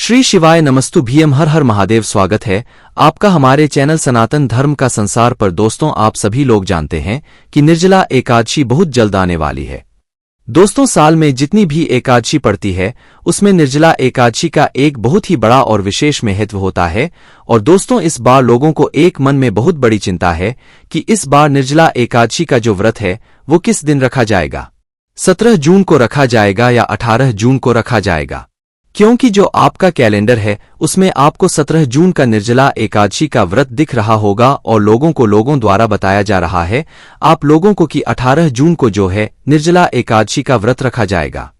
श्री शिवाय नमस्तु भीम हर हर महादेव। स्वागत है आपका हमारे चैनल सनातन धर्म का संसार पर। दोस्तों, आप सभी लोग जानते हैं कि निर्जला एकादशी बहुत जल्द आने वाली है। दोस्तों, साल में जितनी भी एकादशी पड़ती है उसमें निर्जला एकादशी का एक बहुत ही बड़ा और विशेष महत्व होता है। और दोस्तों, इस बार लोगों को एक मन में बहुत बड़ी चिंता है कि इस बार निर्जला एकादशी का जो व्रत है वो किस दिन रखा जाएगा। 17 जून को रखा जाएगा या 18 जून को रखा जाएगा, क्योंकि जो आपका कैलेंडर है उसमें आपको 17 जून का निर्जला एकादशी का व्रत दिख रहा होगा और लोगों द्वारा बताया जा रहा है आप लोगों को कि 18 जून को जो है निर्जला एकादशी का व्रत रखा जाएगा।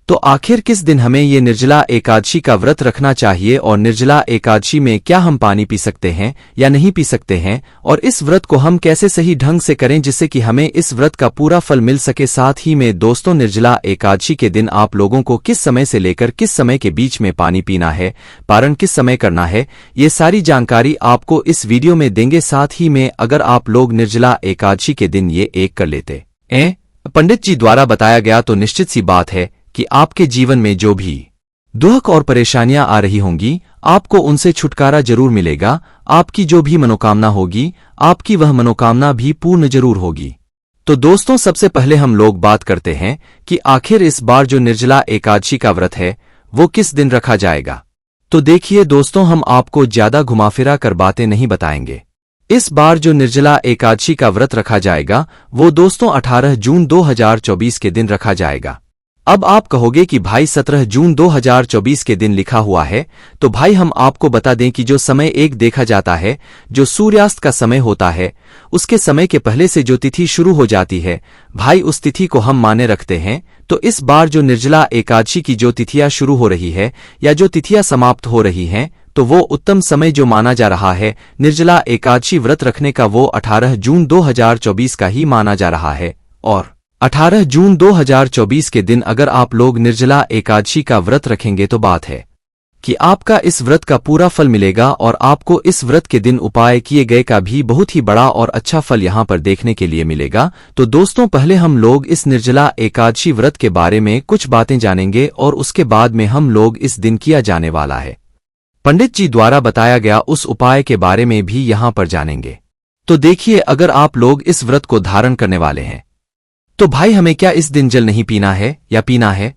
तो आखिर किस दिन हमें ये निर्जला एकादशी का व्रत रखना चाहिए और निर्जला एकादशी में क्या हम पानी पी सकते हैं या नहीं पी सकते हैं, और इस व्रत को हम कैसे सही ढंग से करें जिससे कि हमें इस व्रत का पूरा फल मिल सके। साथ ही में दोस्तों, निर्जला एकादशी के दिन आप लोगों को किस समय से लेकर किस समय के बीच में पानी पीना है, पारण किस समय करना है, ये सारी जानकारी आपको इस वीडियो में देंगे। साथ ही में अगर आप लोग निर्जला एकादशी के दिन ये एक कर लेते हैं पंडित जी द्वारा बताया गया, तो निश्चित सी बात है कि आपके जीवन में जो भी दुख और परेशानियां आ रही होंगी आपको उनसे छुटकारा जरूर मिलेगा। आपकी जो भी मनोकामना होगी आपकी वह मनोकामना भी पूर्ण जरूर होगी। तो दोस्तों, सबसे पहले हम लोग बात करते हैं कि आखिर इस बार जो निर्जला एकादशी का व्रत है वो किस दिन रखा जाएगा। तो देखिए दोस्तों, हम आपको ज्यादा घुमाफिरा कर बातें नहीं बताएंगे। इस बार जो निर्जला एकादशी का व्रत रखा जाएगा वो दोस्तों 18 जून 2024 के दिन रखा जाएगा। अब आप कहोगे कि भाई 17 जून 2024 के दिन लिखा हुआ है, तो भाई हम आपको बता दें कि जो समय एक देखा जाता है, जो सूर्यास्त का समय होता है, उसके समय के पहले से जो तिथि शुरू हो जाती है भाई उस तिथि को हम माने रखते हैं। तो इस बार जो निर्जला एकादशी की जो तिथियां शुरू हो रही है या जो तिथियां समाप्त हो रही हैं, तो वो उत्तम समय जो माना जा रहा है निर्जला एकादशी व्रत रखने का वो 18 जून 2024 का ही माना जा रहा है। और 18 जून 2024 के दिन अगर आप लोग निर्जला एकादशी का व्रत रखेंगे तो बात है कि आपका इस व्रत का पूरा फल मिलेगा और आपको इस व्रत के दिन उपाय किए गए का भी बहुत ही बड़ा और अच्छा फल यहां पर देखने के लिए मिलेगा। तो दोस्तों, पहले हम लोग इस निर्जला एकादशी व्रत के बारे में कुछ बातें जानेंगे और उसके बाद में हम लोग इस दिन किया जाने वाला है पंडित जी द्वारा बताया गया उस उपाय के बारे में भी यहां पर जानेंगे। तो देखिए, अगर आप लोग इस व्रत को धारण करने वाले हैं तो भाई हमें क्या इस दिन जल नहीं पीना है या पीना है।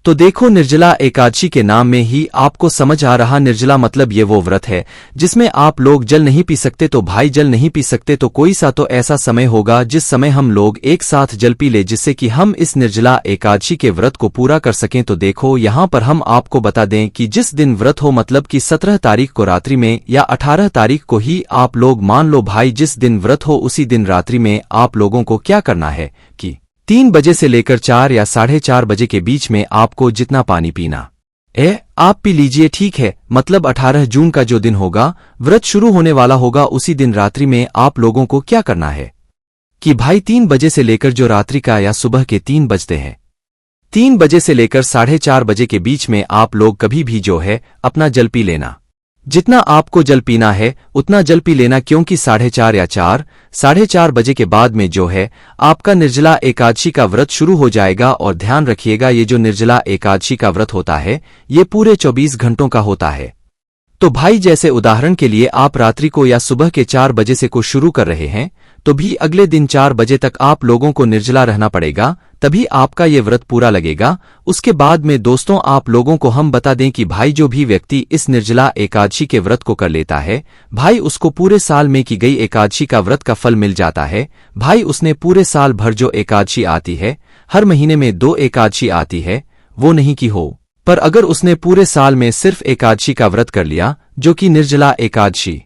तो देखो, निर्जला एकादशी के नाम में ही आपको समझ आ रहा, निर्जला मतलब ये वो व्रत है जिसमें आप लोग जल नहीं पी सकते। तो भाई जल नहीं पी सकते तो कोई सा तो ऐसा समय होगा जिस समय हम लोग एक साथ जल पी ले जिससे कि हम इस निर्जला एकादशी के व्रत को पूरा कर सकें। तो देखो, यहां पर हम आपको बता दें कि जिस दिन व्रत हो, मतलब कि 17 तारीख को रात्रि में या 18 तारीख को ही आप लोग मान लो भाई, जिस दिन व्रत हो उसी दिन रात्रि में आप लोगों को क्या करना है कि 3 बजे से लेकर 4 या 4:30 बजे के बीच में आपको जितना पानी पीना आप पी लीजिए, ठीक है। मतलब 18 जून का जो दिन होगा, व्रत शुरू होने वाला होगा, उसी दिन रात्रि में आप लोगों को क्या करना है कि भाई 3 बजे से लेकर जो रात्रि का या सुबह के 3 बजते हैं, 3 बजे से लेकर 4:30 बजे के बीच में आप लोग कभी भी जो है अपना जल पी लेना। जितना आपको जल पीना है उतना जल पी लेना, क्योंकि 4:30 या 4:30 बजे के बाद में जो है आपका निर्जला एकादशी का व्रत शुरू हो जाएगा। और ध्यान रखिएगा, ये जो निर्जला एकादशी का व्रत होता है ये पूरे 24 घंटों का होता है। तो भाई जैसे उदाहरण के लिए आप रात्रि को या सुबह के 4 बजे से को शुरू कर रहे हैं तो भी अगले दिन 4 बजे तक आप लोगों को निर्जला रहना पड़ेगा, तभी आपका ये व्रत पूरा लगेगा। उसके बाद में दोस्तों, आप लोगों को हम बता दें कि भाई जो भी व्यक्ति इस निर्जला एकादशी के व्रत को कर लेता है भाई उसको पूरे साल में की गई एकादशी का व्रत का फल मिल जाता है। भाई उसने पूरे साल भर जो एकादशी आती है, हर महीने में 2 एकादशी आती है, वो नहीं की हो, पर अगर उसने पूरे साल में सिर्फ एकादशी का व्रत कर लिया जो कि निर्जला एकादशी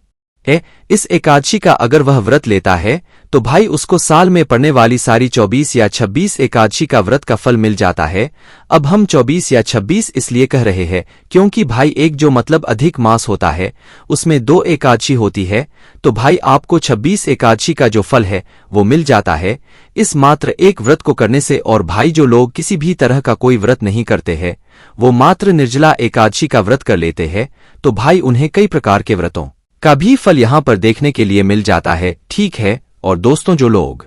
है, इस एकादशी का अगर वह व्रत लेता है तो भाई उसको साल में पड़ने वाली सारी 24 या 26 एकादशी का व्रत का फल मिल जाता है। अब हम 24 या 26 इसलिए कह रहे हैं क्योंकि भाई एक जो मतलब अधिक मास होता है उसमें 2 एकादशी होती है, तो भाई आपको 26 एकादशी का जो फल है वो मिल जाता है इस मात्र एक व्रत को करने से। और भाई जो लोग किसी भी तरह का कोई व्रत नहीं करते हैं वो मात्र निर्जला एकादशी का व्रत कर लेते हैं, तो भाई उन्हें कई प्रकार के व्रतों का भी फल यहां पर देखने के लिए मिल जाता है, ठीक है। और दोस्तों, जो लोग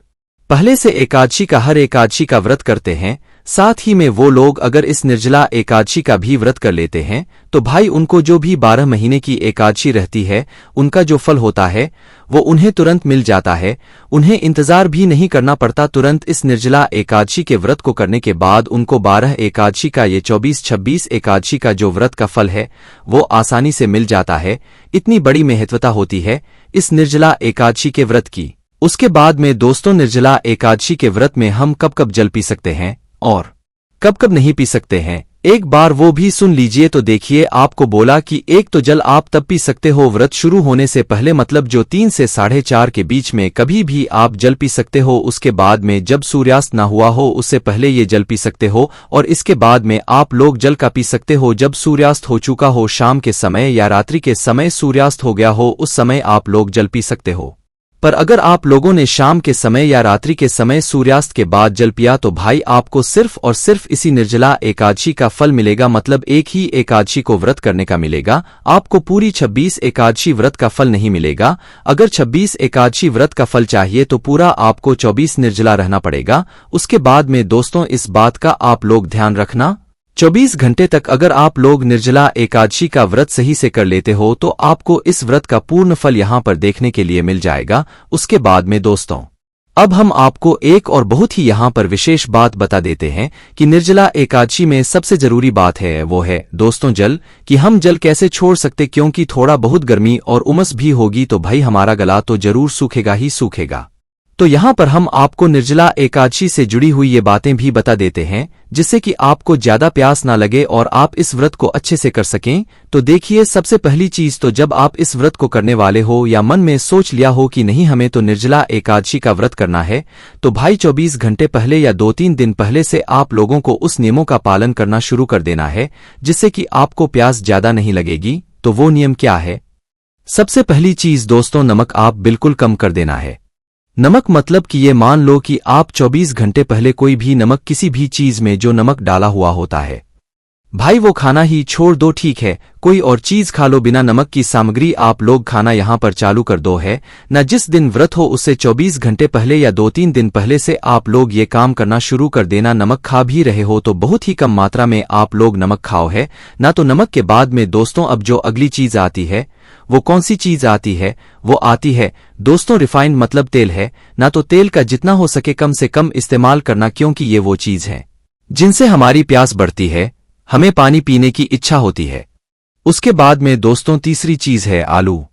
पहले से एकादशी का हर एकादशी का व्रत करते हैं साथ ही में वो लोग अगर इस निर्जला एकादशी का भी व्रत कर लेते हैं तो भाई उनको जो भी 12 महीने की एकादशी रहती है उनका जो फल होता है वो उन्हें तुरंत मिल जाता है। उन्हें इंतजार भी नहीं करना पड़ता। तुरंत इस निर्जला एकादशी के व्रत को करने के बाद उनको 12 एकादशी का ये 24-26 एकादशी का जो व्रत का फल है वो आसानी से मिल जाता है। इतनी बड़ी महत्वता होती है इस निर्जला एकादशी के व्रत की। उसके बाद में दोस्तों निर्जला एकादशी के व्रत में हम कब कब जल पी सकते हैं और कब कब नहीं पी सकते हैं, एक बार वो भी सुन लीजिए। तो देखिए, आपको बोला कि एक तो जल आप तब पी सकते हो व्रत शुरू होने से पहले, मतलब जो 3 से 4:30 के बीच में कभी भी आप जल पी सकते हो। उसके बाद में जब सूर्यास्त ना हुआ हो उससे पहले ये जल पी सकते हो, और इसके बाद में आप लोग जल का पी सकते हो जब सूर्यास्त हो चुका हो, शाम के समय या रात्रि के समय सूर्यास्त हो गया हो उस समय आप लोग जल पी सकते हो। पर अगर आप लोगों ने शाम के समय या रात्रि के समय सूर्यास्त के बाद जल पिया तो भाई आपको सिर्फ और सिर्फ इसी निर्जला एकादशी का फल मिलेगा, मतलब एक ही एकादशी को व्रत करने का मिलेगा। आपको पूरी 26 एकादशी व्रत का फल नहीं मिलेगा। अगर 26 एकादशी व्रत का फल चाहिए तो पूरा आपको 24 निर्जला रहना पड़ेगा। उसके बाद में दोस्तों इस बात का आप लोग ध्यान रखना, 24 घंटे तक अगर आप लोग निर्जला एकादशी का व्रत सही से कर लेते हो तो आपको इस व्रत का पूर्ण फल यहां पर देखने के लिए मिल जाएगा। उसके बाद में दोस्तों अब हम आपको एक और बहुत ही यहां पर विशेष बात बता देते हैं कि निर्जला एकादशी में सबसे जरूरी बात है वो है दोस्तों जल, कि हम जल कैसे छोड़ सकते, क्योंकि थोड़ा बहुत गर्मी और उमस भी होगी तो भाई हमारा गला तो जरूर सूखेगा ही सूखेगा। तो यहाँ पर हम आपको निर्जला एकादशी से जुड़ी हुई ये बातें भी बता देते हैं जिससे कि आपको ज्यादा प्यास ना लगे और आप इस व्रत को अच्छे से कर सकें। तो देखिए, सबसे पहली चीज तो जब आप इस व्रत को करने वाले हो या मन में सोच लिया हो कि नहीं हमें तो निर्जला एकादशी का व्रत करना है, तो भाई 24 घंटे पहले या 2-3 दिन पहले से आप लोगों को उस नियमों का पालन करना शुरू कर देना है जिससे कि आपको प्यास ज्यादा नहीं लगेगी। तो वो नियम क्या है? सबसे पहली चीज दोस्तों, नमक आप बिल्कुल कम कर देना है। नमक मतलब कि ये मान लो कि आप 24 घंटे पहले कोई भी नमक, किसी भी चीज में जो नमक डाला हुआ होता है भाई वो खाना ही छोड़ दो, ठीक है? कोई और चीज खा लो, बिना नमक की सामग्री आप लोग खाना यहां पर चालू कर दो है ना। जिस दिन व्रत हो उससे 24 घंटे पहले या 2-3 दिन पहले से आप लोग ये काम करना शुरू कर देना। नमक खा भी रहे हो तो बहुत ही कम मात्रा में आप लोग नमक खाओ है ना। तो नमक के बाद में दोस्तों अब जो अगली चीज आती है वो कौन सी चीज आती है? वो आती है दोस्तों रिफाइंड, मतलब तेल है ना। तो तेल का जितना हो सके कम से कम इस्तेमाल करना, क्योंकि ये वो चीज है जिनसे हमारी प्यास बढ़ती है, हमें पानी पीने की इच्छा होती है। उसके बाद में दोस्तों तीसरी चीज है आलू।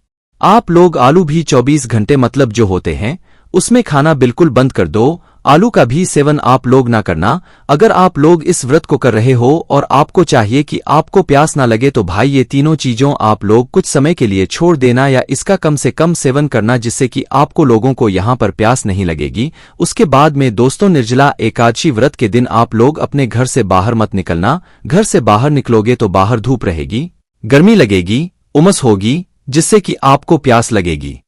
आप लोग आलू भी 24 घंटे मतलब जो होते हैं उसमें खाना बिल्कुल बंद कर दो। आलू का भी सेवन आप लोग ना करना। अगर आप लोग इस व्रत को कर रहे हो और आपको चाहिए कि आपको प्यास ना लगे तो भाई ये तीनों चीजों आप लोग कुछ समय के लिए छोड़ देना या इसका कम से कम सेवन करना, जिससे कि आपको लोगों को यहां पर प्यास नहीं लगेगी। उसके बाद में दोस्तों निर्जला एकादशी व्रत के दिन आप लोग अपने घर से बाहर मत निकलना। घर से बाहर निकलोगे तो बाहर धूप रहेगी, गर्मी लगेगी, उमस होगी, जिससे कि आपको प्यास लगेगी।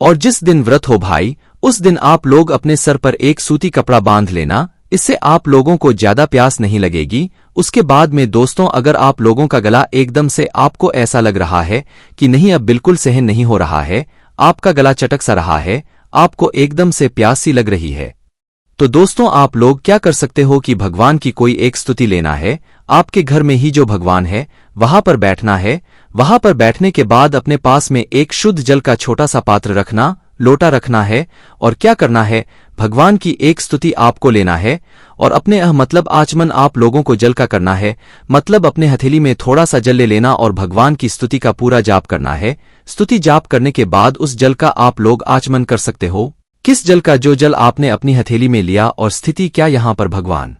और जिस दिन व्रत हो भाई उस दिन आप लोग अपने सर पर एक सूती कपड़ा बांध लेना, इससे आप लोगों को ज्यादा प्यास नहीं लगेगी। उसके बाद में दोस्तों अगर आप लोगों का गला एकदम से आपको ऐसा लग रहा है कि नहीं अब बिल्कुल सहन नहीं हो रहा है, आपका गला चटक सा रहा है, आपको एकदम से प्यास सी लग रही है, तो दोस्तों आप लोग क्या कर सकते हो कि भगवान की कोई एक स्तुति लेना है। आपके घर में ही जो भगवान है वहां पर बैठना है। वहां पर बैठने के बाद अपने पास में एक शुद्ध जल का छोटा सा पात्र रखना, लोटा रखना है, और क्या करना है, भगवान की एक स्तुति आपको लेना है और अपने मतलब आचमन आप लोगों को जल का करना है, मतलब अपने हथेली में थोड़ा सा जल ले लेना और भगवान की स्तुति का पूरा जाप करना है। स्तुति जाप करने के बाद उस जल का आप लोग आचमन कर सकते हो। किस जल का? जो जल आपने अपनी हथेली में लिया और स्थिति क्या यहां पर भगवान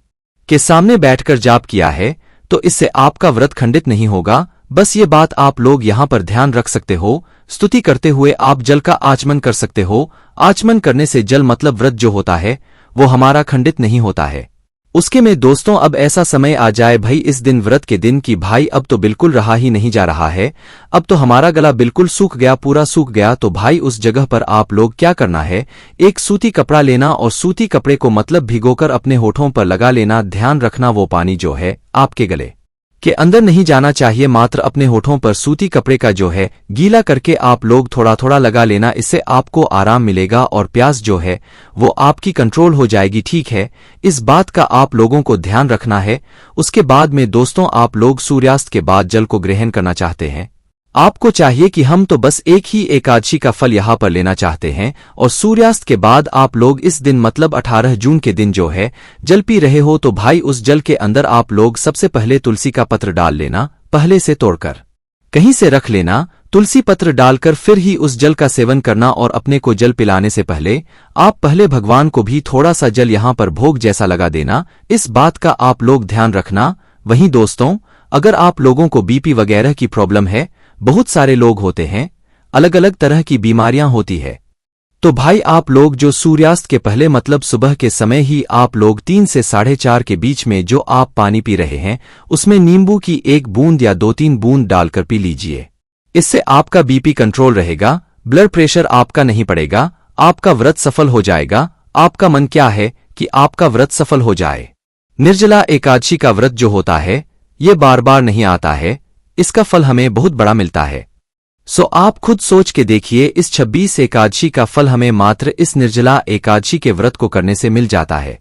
के सामने बैठकर जाप किया है, तो इससे आपका व्रत खंडित नहीं होगा। बस ये बात आप लोग यहां पर ध्यान रख सकते हो। स्तुति करते हुए आप जल का आचमन कर सकते हो। आचमन करने से जल मतलब व्रत जो होता है वो हमारा खंडित नहीं होता है। उसके में दोस्तों अब ऐसा समय आ जाए भाई इस दिन व्रत के दिन की भाई अब तो बिल्कुल रहा ही नहीं जा रहा है, अब तो हमारा गला बिल्कुल सूख गया, पूरा सूख गया, तो भाई उस जगह पर आप लोग क्या करना है, एक सूती कपड़ा लेना और सूती कपड़े को मतलब भिगोकर अपने होठों पर लगा लेना। ध्यान रखना वो पानी जो है आपके गले के अंदर नहीं जाना चाहिए। मात्र अपने होठों पर सूती कपड़े का जो है गीला करके आप लोग थोड़ा थोड़ा लगा लेना। इससे आपको आराम मिलेगा और प्यास जो है वो आपकी कंट्रोल हो जाएगी। ठीक है, इस बात का आप लोगों को ध्यान रखना है। उसके बाद में दोस्तों आप लोग सूर्यास्त के बाद जल को ग्रहण करना चाहते हैं। आपको चाहिए कि हम तो बस एक ही एकादशी का फल यहाँ पर लेना चाहते हैं और सूर्यास्त के बाद आप लोग इस दिन मतलब 18 जून के दिन जो है जल पी रहे हो तो भाई उस जल के अंदर आप लोग सबसे पहले तुलसी का पत्र डाल लेना, पहले से तोड़कर कहीं से रख लेना। तुलसी पत्र डालकर फिर ही उस जल का सेवन करना और अपने को जल पिलाने से पहले आप पहले भगवान को भी थोड़ा सा जल यहाँ पर भोग जैसा लगा देना। इस बात का आप लोग ध्यान रखना। वहीं दोस्तों अगर आप लोगों को बीपी वगैरह की प्रॉब्लम है, बहुत सारे लोग होते हैं, अलग अलग तरह की बीमारियां होती है, तो भाई आप लोग जो सूर्यास्त के पहले मतलब सुबह के समय ही आप लोग 3 से 4:30 के बीच में जो आप पानी पी रहे हैं उसमें नींबू की 1 बूंद या 2-3 बूंद डालकर पी लीजिए। इससे आपका बीपी कंट्रोल रहेगा, ब्लड प्रेशर आपका नहीं पड़ेगा, आपका व्रत सफल हो जाएगा। आपका मन क्या है कि आपका व्रत सफल हो जाए। निर्जला एकादशी का व्रत जो होता है ये बार बार नहीं आता है, इसका फल हमें बहुत बड़ा मिलता है। सो आप खुद सोच के देखिए, इस 26 एकादशी का फल हमें मात्र इस निर्जला एकादशी के व्रत को करने से मिल जाता है।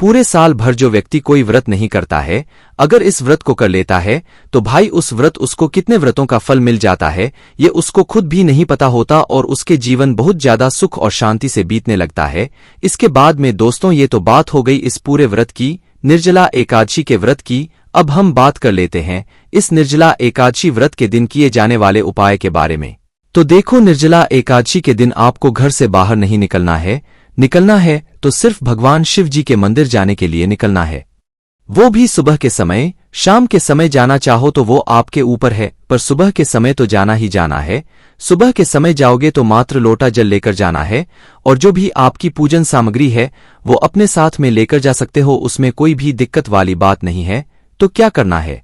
पूरे साल भर जो व्यक्ति कोई व्रत नहीं करता है, अगर इस व्रत को कर लेता है तो भाई उस व्रत उसको कितने व्रतों का फल मिल जाता है ये उसको खुद भी नहीं पता होता और उसके जीवन बहुत ज्यादा सुख और शांति से बीतने लगता है। इसके बाद में दोस्तों ये तो बात हो गई इस पूरे व्रत की, निर्जला एकादशी के व्रत की। अब हम बात कर लेते हैं इस निर्जला एकादशी व्रत के दिन किए जाने वाले उपाय के बारे में। तो देखो, निर्जला एकादशी के दिन आपको घर से बाहर नहीं निकलना है तो सिर्फ भगवान शिव जी के मंदिर जाने के लिए निकलना है, वो भी सुबह के समय। शाम के समय जाना चाहो तो वो आपके ऊपर है, पर सुबह के समय तो जाना ही जाना है। सुबह के समय जाओगे तो मात्र लोटा जल लेकर जाना है और जो भी आपकी पूजन सामग्री है वो अपने साथ में लेकर जा सकते हो, उसमें कोई भी दिक्कत वाली बात नहीं है। तो क्या करना है,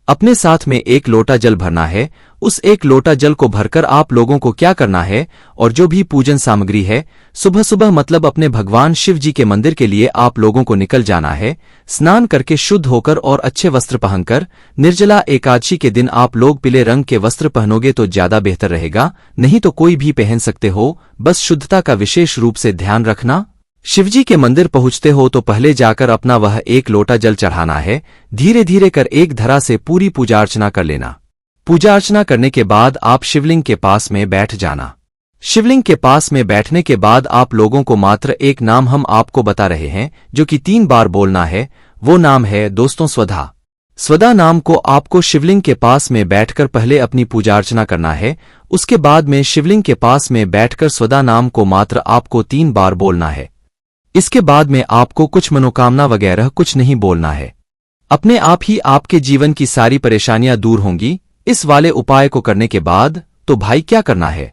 अपने साथ में 1 लोटा जल भरना है। उस 1 लोटा जल को भरकर आप लोगों को क्या करना है और जो भी पूजन सामग्री है सुबह सुबह मतलब अपने भगवान शिव जी के मंदिर के लिए आप लोगों को निकल जाना है। स्नान करके शुद्ध होकर और अच्छे वस्त्र पहनकर। निर्जला एकादशी के दिन आप लोग पीले रंग के वस्त्र पहनोगे तो ज्यादा बेहतर रहेगा, नहीं तो कोई भी पहन सकते हो, बस शुद्धता का विशेष रूप से ध्यान रखना। शिवजी के मंदिर पहुंचते हो तो पहले जाकर अपना वह 1 लोटा जल चढ़ाना है। धीरे धीरे कर एक धरा से पूरी पूजा अर्चना कर लेना। पूजा अर्चना करने के बाद आप शिवलिंग के पास में बैठ जाना। शिवलिंग के पास में बैठने के बाद आप लोगों को मात्र एक नाम हम आपको बता रहे हैं जो कि 3 बार बोलना है। वो नाम है दोस्तों स्वधा। स्वधा नाम को आपको शिवलिंग के पास में बैठकर पहले अपनी पूजा अर्चना करना है। उसके बाद में शिवलिंग के पास में बैठकर स्वधा नाम को मात्र आपको 3 बार बोलना है। इसके बाद में आपको कुछ मनोकामना वगैरह कुछ नहीं बोलना है, अपने आप ही आपके जीवन की सारी परेशानियां दूर होंगी। इस वाले उपाय को करने के बाद तो भाई क्या करना है,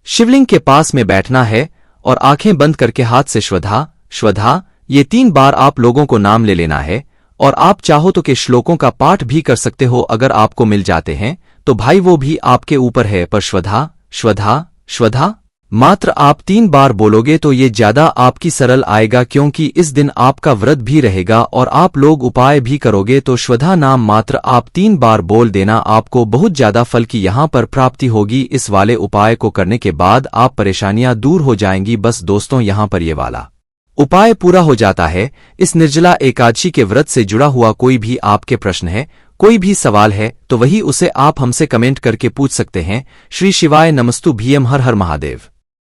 शिवलिंग के पास में बैठना है और आंखें बंद करके हाथ से श्वधा श्वधा ये 3 बार आप लोगों को नाम ले लेना है। और आप चाहो तो के श्लोकों का पाठ भी कर सकते हो, अगर आपको मिल जाते हैं तो भाई वो भी आपके ऊपर है, पर श्वधा श्वधा श्वधा मात्र आप 3 बार बोलोगे तो ये ज्यादा आपकी सरल आएगा, क्योंकि इस दिन आपका व्रत भी रहेगा और आप लोग उपाय भी करोगे। तो श्वधा नाम मात्र आप 3 बार बोल देना, आपको बहुत ज्यादा फल की यहाँ पर प्राप्ति होगी। इस वाले उपाय को करने के बाद आप परेशानियां दूर हो जाएंगी। बस दोस्तों यहाँ पर ये वाला उपाय पूरा हो जाता है। इस निर्जला एकादशी के व्रत से जुड़ा हुआ कोई भी आपके प्रश्न है, कोई भी सवाल है तो वही उसे आप हमसे कमेंट करके पूछ सकते हैं। श्री शिवाय नमस्तु भीम, हर हर महादेव।